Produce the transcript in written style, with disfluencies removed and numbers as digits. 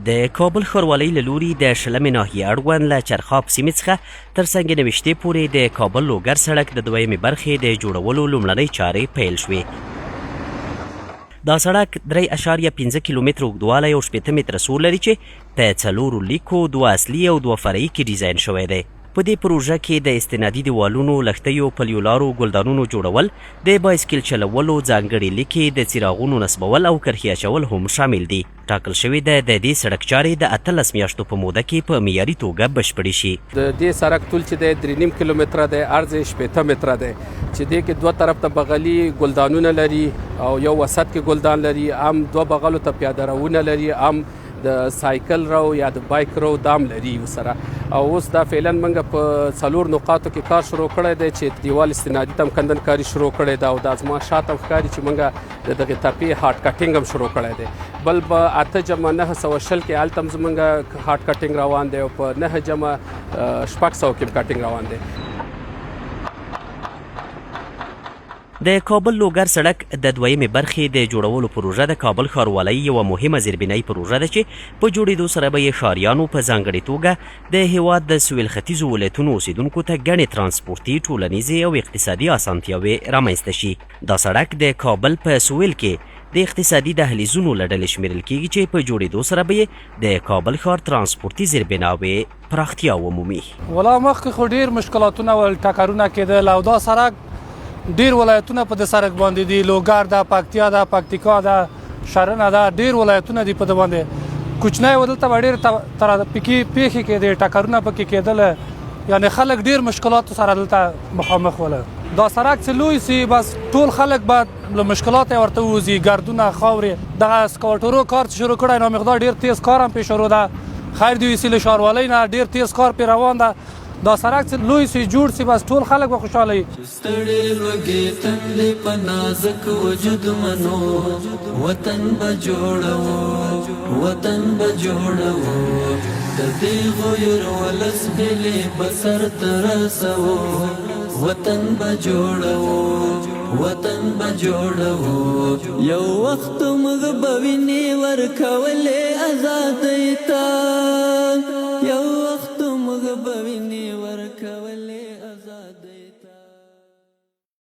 د کابل ښاروالۍ له لوري د شلمې ناحیې اړوند له چرخاب سیمې څخه تر سنگ نوشتې پورې د کابل لوګر سړک د دویمې برخې د جوړولو لومړنۍ چارې پیل شوې. دا سړک 3.5 کیلومتره اوږدوالی او 80 متره سور لري چې په 4 لیکو 2 اصلي او 2 فرعي کې ډیزاین شوی دی. په دې پروژه کې د استنادي دیوالونو، لښتیو، پلیولارو، ګلدانونو جوړول، د بایسکل چلولو، ځانګړي لیکې، د څراغونو نصبول او کرښې اچول هم شامل دي. ټاکل شوې ده د دې سړک چارې د 18 میاشتو په موده کې په معیاري توګه بشپړې شي. د دې سړک طول چې دی 3.5 کیلومتره دی، عرض یې 80 متره دی چې دې کې دوه طرف ته بغلي ګلدانونه لري او یو وسط کې ګلدان لري، هم دوه بغلو ته پیاده روونه لري، هم د سایکل رو یا د بایک رو دام لري سره. او اوس دا فعلا موږ په 4 نقاطو کې کار شروع کړی دی چې دیوال استنادي تم کندن کاری شروع کړی دا او د ازما شاته ښکاري چې موږ دغه تپې هارت کټینګ هم شروع کړی دی. بل په 8.920 کې هلته هم زموږ هارت کټینګ روان دی او په 9.600 کې کټینګ روان دی. د کابل لوګر سړک د دویمې برخې د جوړولو پروژه د کابل ښاروالۍ یوه مهمه زیربنایي پروژه ده چې په جوړېدو سره به یې ښاریانو په ځانګړې توګه د هېواد د سویل ختیځو ولایتونو اوسیدونکو ته ګڼې ترانسپورتي، ټولنیزې او اقتصادي اسانتیاوې رامنځته شي. دا سړک د کابل په سویل کې د اقتصادي دهلیزونو له ډلې شمیرل کیږي چې په جوړېدو سره به یې د کابل ښار ترانسپورتي زیربناوې پراختیا ومومي. ولا مخکې خو ډېر مشکلاتونه او ټکرونه کېدل او دا سړک ډیر ولایتونه په د سړک باندې دي، لوګر ده، پکتیا ده، پکتیکا ده، شرنه ده، ډیر ولایتونه دي په د باندې. کوچنی و دلته به ډیر ترافیکي پیښې کېدې، ټکرونه پکې کېدل، یعنی خلک ډیر مشکلاتو سره دلته مخامخ وله. دا سړک چې لوی سي بس ټول خلک به له مشکلات ورته ووځي، ګردونه، خاورې. دغه سکواټورو کار چې شروع کړی نو مقدار ډیر تیز کار هم پې شروع ده. خیر دی وسیله ښاروالۍ نه ډیر تیز کار پې روان ده. دا سړک چې لوی سي جوړ سي بس ټول خلک به خوشحاله وي. ستړي لوګي تندې په نازک وجود منو، وطن به جوړو، وطن به جوړو، د دې غیر ولس هیلې به سر ته رسوو، وطن به جوړو، وطن به جوړو. یو وخت موږ به وینې ورکولې ازادۍ ته،